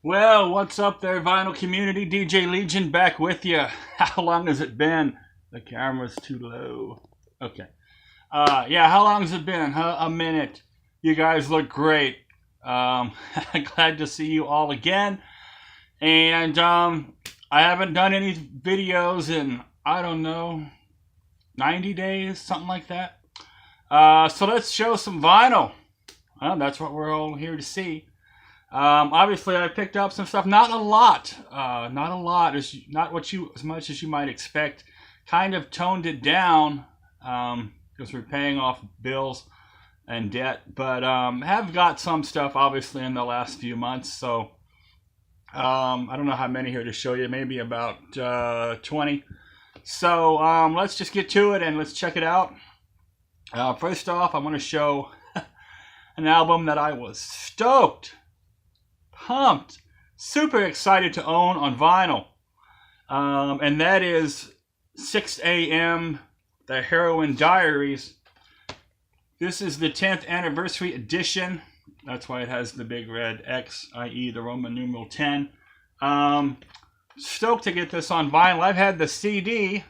Well, what's up there, vinyl community? DJ Legion back with you. How long has it been? The camera's too low. Okay. Yeah, how long has it been? A minute. You guys look great. Glad to see you all again. And I haven't done any videos in, I don't know, 90 days, something like that. So let's show some vinyl. Well, that's what we're all here to see. Obviously, I picked up some stuff. Not a lot. Not a lot. As much as you might expect. Kind of toned it down because we're paying off bills and debt. But have got some stuff, obviously, in the last few months. So I don't know how many here to show you. Maybe about 20. So let's just get to it and let's check it out. First off, I want to show an album that I was stoked, pumped, super excited to own on vinyl. And that is 6 a.m. The Heroin Diaries. This is the 10th anniversary edition. That's why it has the big red X, i.e. the Roman numeral 10. Stoked to get this on vinyl. I've had the CD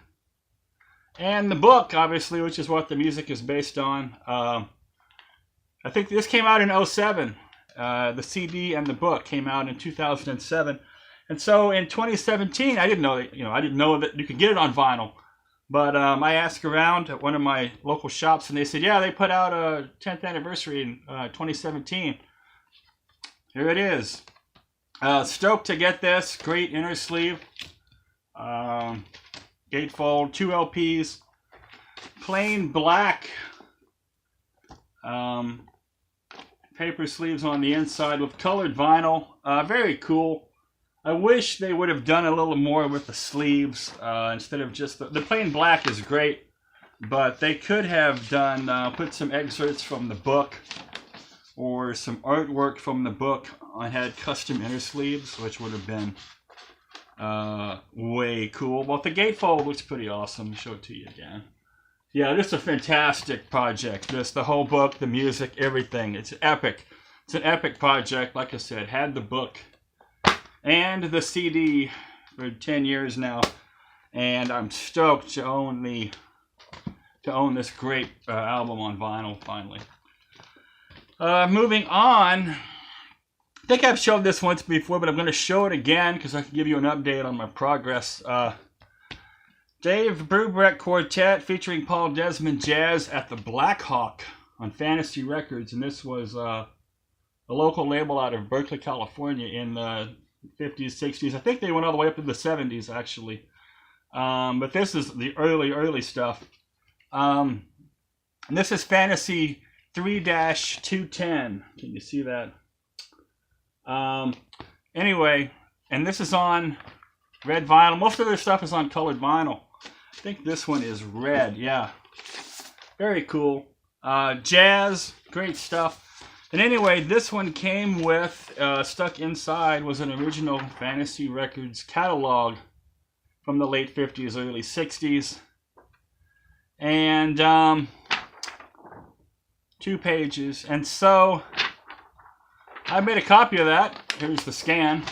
and the book, obviously, which is what the music is based on. I think this came out in 2007. The CD and the book came out in 2007, and so in 2017, I didn't know that you could get it on vinyl. But I asked around at one of my local shops, and they said, yeah, they put out a 10th anniversary in 2017. Here it is. Stoked to get this. Great inner sleeve. Gatefold, 2 LPs, plain black. Paper sleeves on the inside with colored vinyl. Very cool. I wish they would have done a little more with the sleeves instead of just the plain black is great, but they could have done put some excerpts from the book or some artwork from the book and had custom inner sleeves, which would have been way cool. Well, the gatefold looks pretty awesome. I'll show it to you again. Yeah, this is a fantastic project. The whole book, the music, everything. It's epic. It's an epic project. Like I said, had the book and the CD for 10 years now, and I'm stoked to own this great album on vinyl finally. Moving on. I think I've showed this once before, but I'm going to show it again because I can give you an update on my progress. Dave Brubeck Quartet featuring Paul Desmond Jazz at the Black Hawk on Fantasy Records, and this was a local label out of Berkeley, California in the 50s, 60s. I think they went all the way up to the 70s, actually. But this is the early stuff. And this is Fantasy 3-210. Can you see that? Anyway, and this is on red vinyl. Most of their stuff is on colored vinyl. I think this one is red. Yeah, very cool. Jazz, great stuff. And anyway, this one came with stuck inside was an original Fantasy Records catalog from the late 50s, early 60s, and 2 pages. And so I made a copy of that. Here's the scan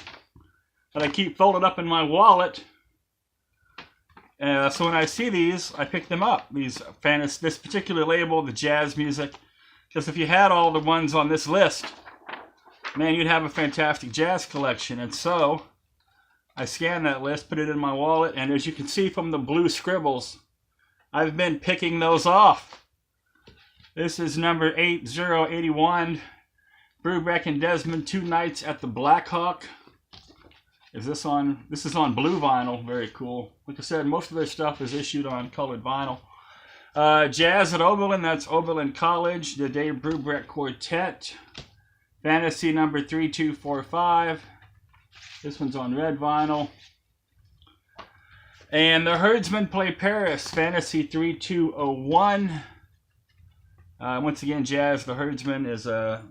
that I keep folded up in my wallet. So when I see these, I pick them up. This particular label, the jazz music, because if you had all the ones on this list, man, you'd have a fantastic jazz collection. And so I scanned that list, put it in my wallet, and as you can see from the blue scribbles, I've been picking those off. This is number 8081. Brubeck and Desmond, 2 Nights at the Black Hawk. This is on blue vinyl. Very cool. Like I said, most of their stuff is issued on colored vinyl. Jazz at Oberlin, that's Oberlin College. The Dave Brubeck Quartet. Fantasy number 3245. This one's on red vinyl. And the Herdsmen Play Paris, Fantasy 3201. Once again, Jazz, the Herdsmen is a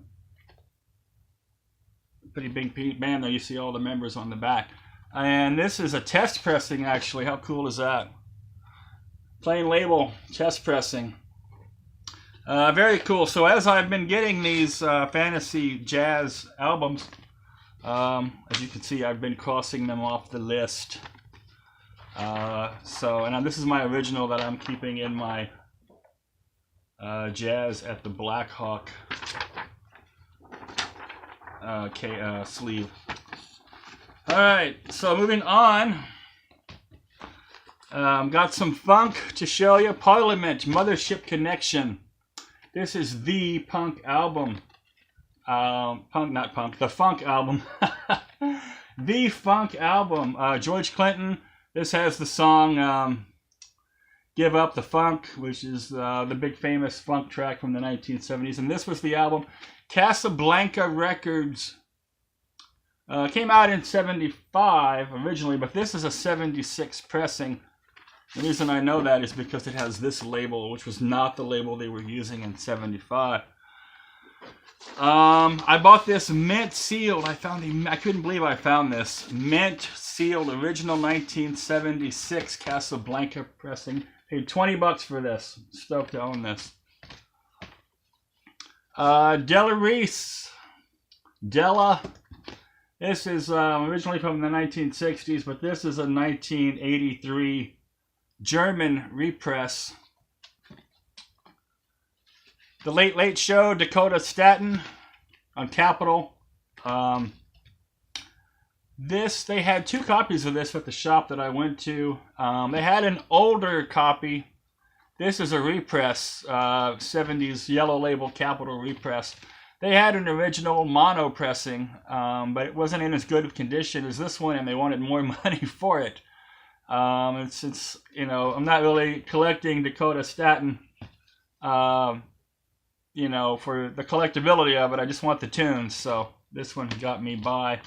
pretty big band there. You see all the members on the back. And this is a test pressing, actually. How cool is that? Plain label, test pressing. Very cool. So as I've been getting these fantasy jazz albums, As you can see, I've been crossing them off the list. And this is my original that I'm keeping in my Jazz at the Black Hawk sleeve. Alright, so moving on. Got some funk to show you. Parliament, Mothership Connection. This is the punk album. The funk album. The funk album. George Clinton. This has the song Give Up the Funk, which is the big famous funk track from the 1970s. And this was the album. Casablanca Records. Came out in 75 originally, but this is a 76 pressing. The reason I know that is because it has this label, which was not the label they were using in 75. I bought this mint sealed. I couldn't believe I found this. Mint sealed original 1976 Casablanca pressing. Paid $20 for this. Stoked to own this. Della Reese. Della. This is originally from the 1960s, but this is a 1983 German repress. The Late Late Show, Dakota Staten on Capitol. They had 2 copies of this at the shop that I went to. They had an older copy. This is a repress, 70s yellow label Capitol repress. They had an original mono pressing, but it wasn't in as good of condition as this one, and they wanted more money for it. Since, you know, I'm not really collecting Dakota Staten, you know, for the collectability of it. I just want the tunes, so this one got me by.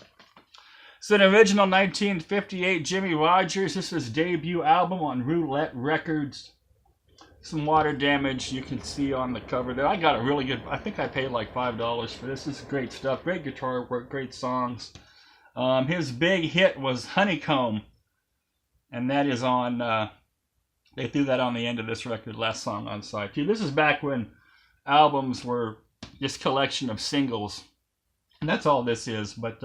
It's an original 1958 Jimmy Rogers. This is his debut album on Roulette Records. Some water damage you can see on the cover there. I got a really good, I think I paid like $5 for this. This is great stuff. Great guitar work, great songs. His big hit was Honeycomb. And that is on, they threw that on the end of this record, last song on side 2. This is back when albums were just collection of singles. And that's all this is. But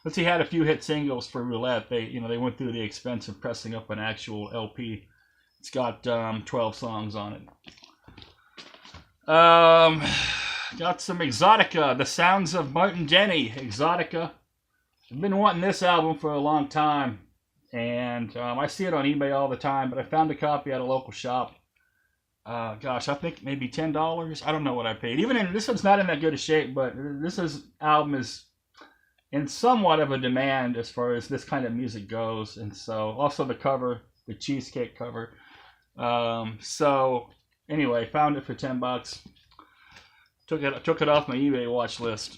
let's see, had a few hit singles for Roulette. They went through the expense of pressing up an actual LP. It's got 12 songs on it. Got some Exotica, The Sounds of Martin Denny, Exotica. I've been wanting this album for a long time, and I see it on eBay all the time, but I found a copy at a local shop. Gosh, I think maybe $10. I don't know what I paid. This one's not in that good a shape, but album is in somewhat of a demand as far as this kind of music goes, and so also the cover, the cheesecake cover. So anyway, found it for $10. Took it off my eBay watch list.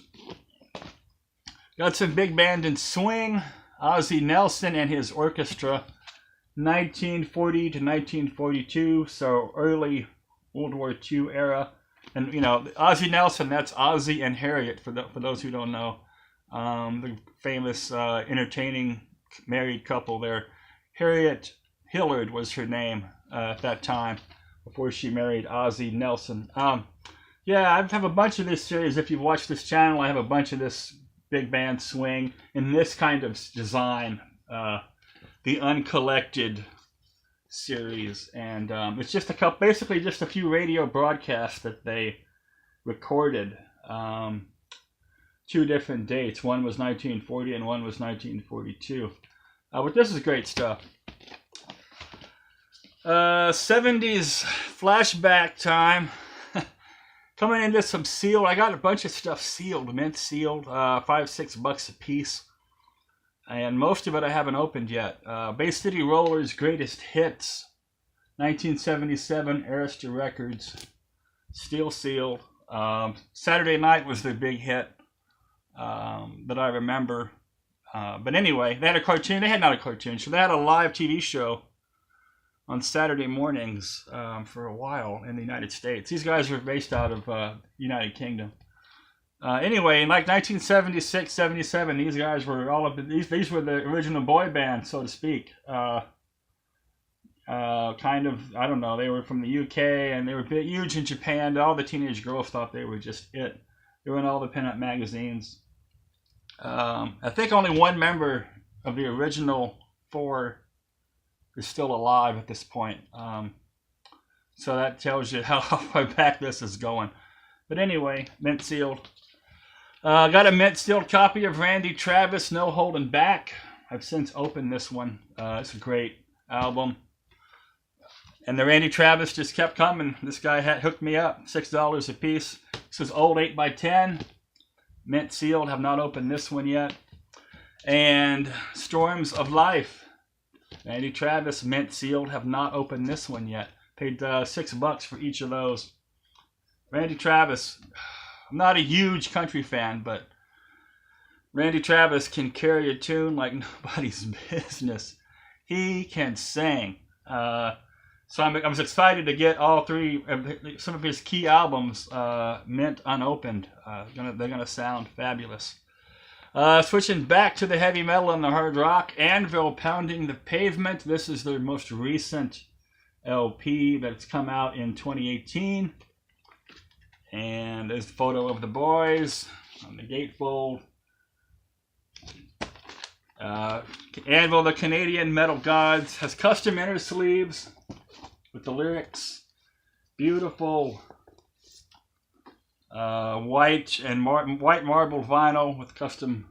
Got some big band and swing. Ozzie Nelson and his orchestra, 1940 to 1942, so early World War II era. And you know, Ozzie Nelson, that's Ozzie and Harriet for those who don't know. The famous entertaining married couple there. Harriet Hillard was her name at that time, before she married Ozzie Nelson. Yeah, I have a bunch of this series. If you've watched this channel, I have a bunch of this big band swing in this kind of design, the Uncollected series. And it's just basically just a few radio broadcasts that they recorded. 2 different dates. One was 1940 and one was 1942. But this is great stuff. 70s flashback time. Coming into some sealed. I got a bunch of stuff sealed, mint sealed, $5-6 a piece, and most of it I haven't opened yet. Bay City Rollers Greatest Hits, 1977, Arista Records, still sealed. Saturday Night was their big hit that I remember. But anyway, they had a cartoon. They had not a cartoon show. They had a live TV show on Saturday mornings for a while in the United States. These guys were based out of United Kingdom. Anyway, in like 1976, 77, these guys were these were the original boy band, so to speak. Kind of, I don't know, they were from the UK and they were huge in Japan. All the teenage girls thought they were just it. They were in all the pinup magazines. I think only one member of the original 4 is still alive at this point. So that tells you how far back this is going. But anyway, mint sealed. Got a mint sealed copy of Randy Travis, No Holding Back. I've since opened this one. It's a great album. And the Randy Travis just kept coming. This guy had hooked me up. $6 a piece. This is old 8x10. Mint sealed. Have not opened this one yet. And Storms of Life. Randy Travis, mint sealed. Have not opened this one yet. Paid $6 for each of those. Randy Travis. I'm not a huge country fan, but Randy Travis can carry a tune like nobody's business. He can sing. So I was excited to get all 3, some of his key albums mint unopened. They're gonna sound fabulous. Switching back to the heavy metal and the hard rock, Anvil, Pounding the Pavement. This is their most recent LP that's come out in 2018. And there's a photo of the boys on the gatefold. Anvil, the Canadian Metal Gods, has custom inner sleeves with the lyrics. Beautiful white marble vinyl with custom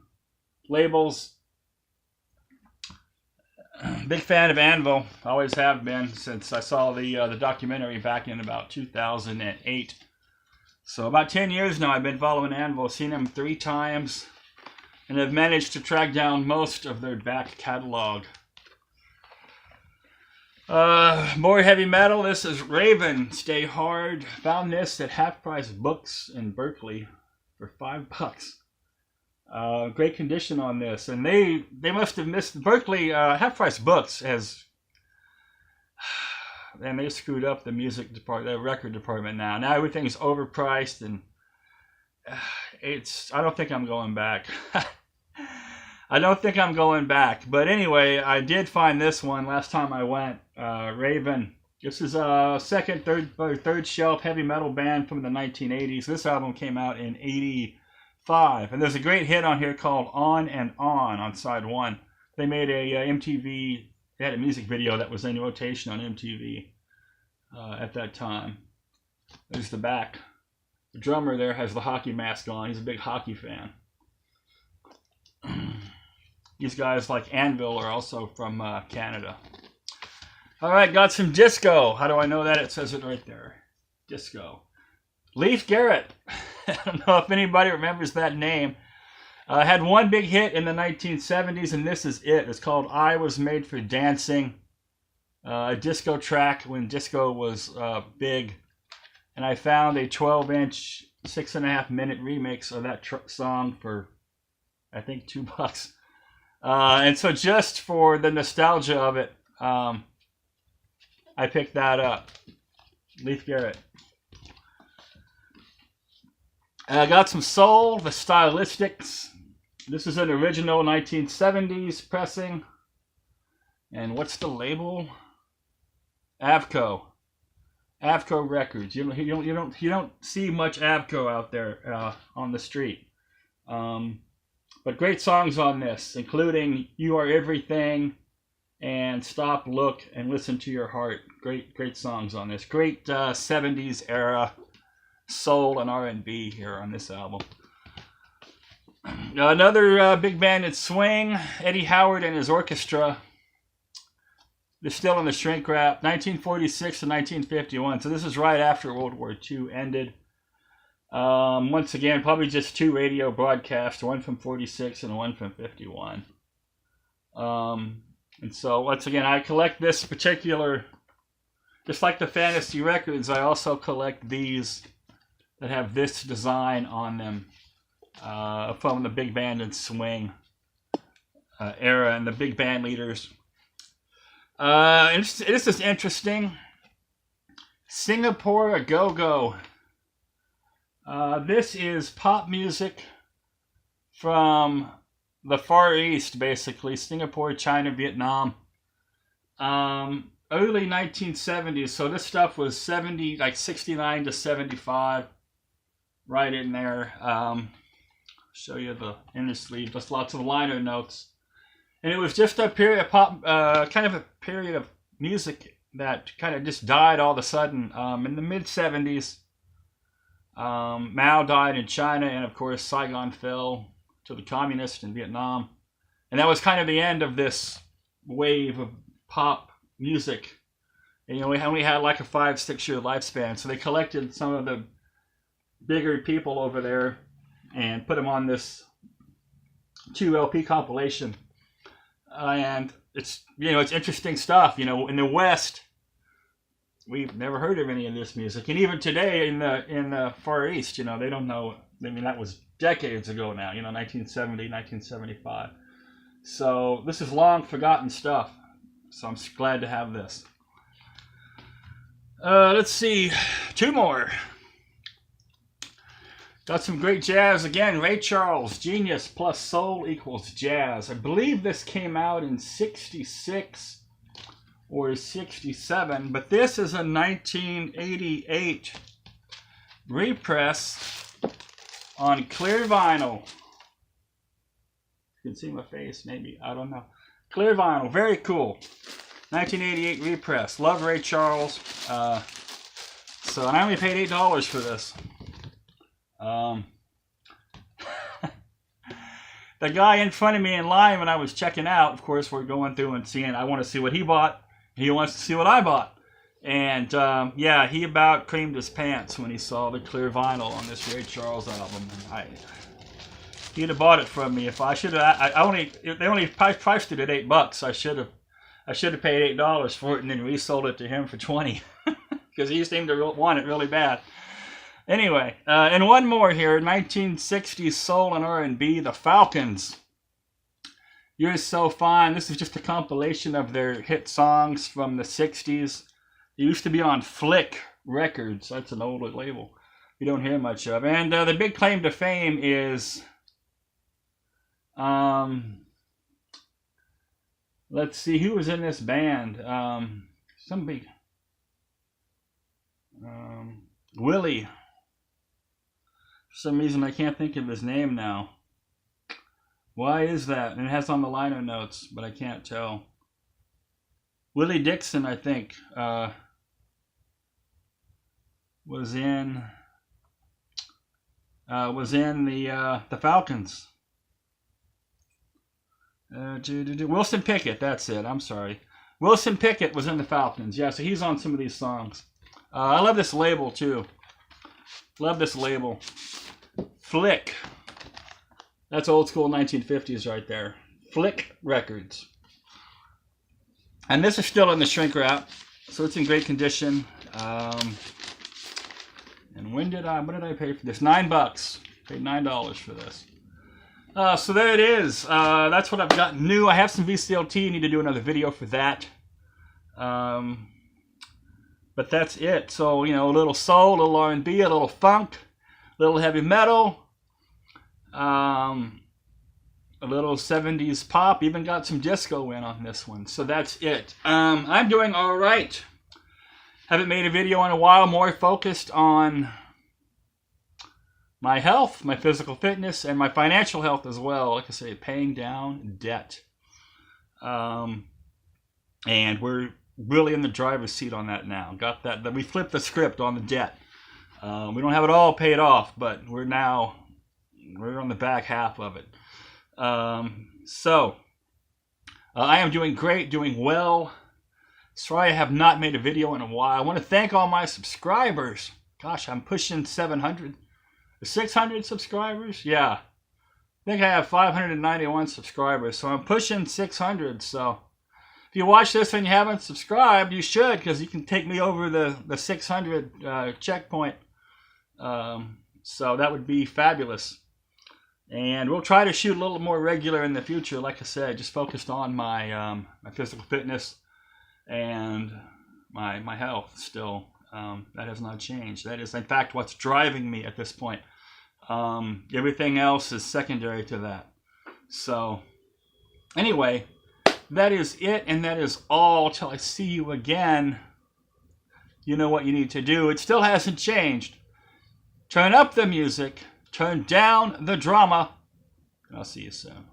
labels. Big fan of Anvil. Always have been since I saw the documentary back in about 2008. So about 10 years now I've been following Anvil. Seen them 3 times. And have managed to track down most of their back catalog. More heavy metal. This is Raven, Stay Hard. Found this at Half Price Books in Berkeley for $5. Great condition on this. And they must have missed Berkeley. Half Price Books has... And they screwed up the music department, the record department now. Now everything's overpriced, and I don't think I'm going back. I don't think I'm going back. But anyway, I did find this one last time I went. Raven. This is a third shelf heavy metal band from the 1980s. This album came out in '85, and there's a great hit on here called On and on side 1. They made a MTV. They had a music video that was in rotation on MTV at that time. There's the back. The drummer there has the hockey mask on. He's a big hockey fan. These guys like Anvil are also from Canada. All right, got some disco. How do I know that? It says it right there. Disco. Leif Garrett. I don't know if anybody remembers that name. Had one big hit in the 1970s, and this is it. It's called I Was Made for Dancing. A disco track when disco was big. And I found a 12-inch, 6.5-minute remix of that song for, I think, $2. And so just for the nostalgia of it, I picked that up. Leif Garrett. I got some soul, the Stylistics. This is an original 1970s pressing. And what's the label? Avco. Avco Records. You don't see much Avco out there on the street. But great songs on this, including You Are Everything and Stop, Look, and Listen to Your Heart. Great songs on this. Great 70s era soul and R&B here on this album. Another big band in swing, Eddy Howard and his orchestra. They're still in the shrink wrap, 1946 to 1951. So this is right after World War II ended. Once again, probably just 2 radio broadcasts, one from 46 and one from 51. And so once again, I collect this particular, just like the Fantasy Records, I also collect these that have this design on them from the big band and swing era and the big band leaders. This is interesting. Singapore A Go-Go. This is pop music from the Far East, basically. Singapore, China, Vietnam. Early 1970s. So this stuff was 69 to 75. Right in there. show you the inner sleeve, just lots of liner notes. And it was just a period of pop, kind of a period of music that kind of just died all of a sudden. In the mid-70s, Mao died in China, and of course Saigon fell to the communists in Vietnam. And that was kind of the end of this wave of pop music. And, we only had like a 5-6 year lifespan, so they collected some of the bigger people over there and put them on this 2 LP compilation. And it's it's interesting stuff. In the West, we've never heard of any of this music, and even today in the Far East, they don't know. I mean, that was decades ago now. 1970, 1975. So this is long forgotten stuff. So I'm glad to have this. Let's see, 2 more. Got some great jazz again. Ray Charles, Genius plus Soul equals Jazz. I believe this came out in 66 or 67, but this is a 1988 repress on clear vinyl. You can see my face, maybe. I don't know. Clear vinyl, very cool. 1988 repress. Love Ray Charles. And I only paid $8 for this. The guy in front of me in line when I was checking out, of course, we're going through and seeing, I want to see what he bought. He wants to see what I bought. And yeah, he about creamed his pants when he saw the clear vinyl on this Ray Charles album. He'd have bought it from me if I should have. They only priced it at $8. I should have paid $8 for it and then resold it to him for $20 because he seemed to want it really bad. Anyway, and one more here, 1960s soul and R&B, the Falcons. You're So Fine. This is just a compilation of their hit songs from the 60s. It used to be on Flick Records. That's an old label you don't hear much of. And the big claim to fame is, let's see, who was in this band? Somebody, Willie. For some reason, I can't think of his name now. Why is that? And it has on the liner notes, but I can't tell. Willie Dixon, I think, was in the Falcons. Wilson Pickett, that's it. I'm sorry. Wilson Pickett was in the Falcons. Yeah, so he's on some of these songs. I love this label too. Love this label. Flick. That's old school 1950s right there. Flick Records. And this is still in the shrink wrap, so it's in great condition. And what did I pay for this? $9. Paid $9 for this. So there it is. That's what I've got new. I have some VCLT. Need to do another video for that. But that's it. So, a little soul, a little R&B, a little funk, a little heavy metal, a little 70s pop. Even got some disco in on this one. So that's it. I'm doing all right. Haven't made a video in a while. More focused on my health, my physical fitness, and my financial health as well. Like I say, paying down debt. And we're really in the driver's seat on that now. Got that. We flipped the script on the debt. We don't have it all paid off, but we're on the back half of it. So I am doing great, doing well. Sorry I have not made a video in a while. I want to thank all my subscribers. Gosh, I'm pushing 700. 600 subscribers? Yeah. I think I have 591 subscribers, so I'm pushing 600. So if you watch this and you haven't subscribed, you should, because you can take me over the 600 checkpoint. So that would be fabulous. And we'll try to shoot a little more regular in the future. Like I said, just focused on my physical fitness and my health still. That has not changed. That is, in fact, what's driving me at this point. Everything else is secondary to that. So, anyway, that is it, and that is all. Till I see you again, you know what you need to do. It still hasn't changed. Turn up the music, turn down the drama, I'll see you soon.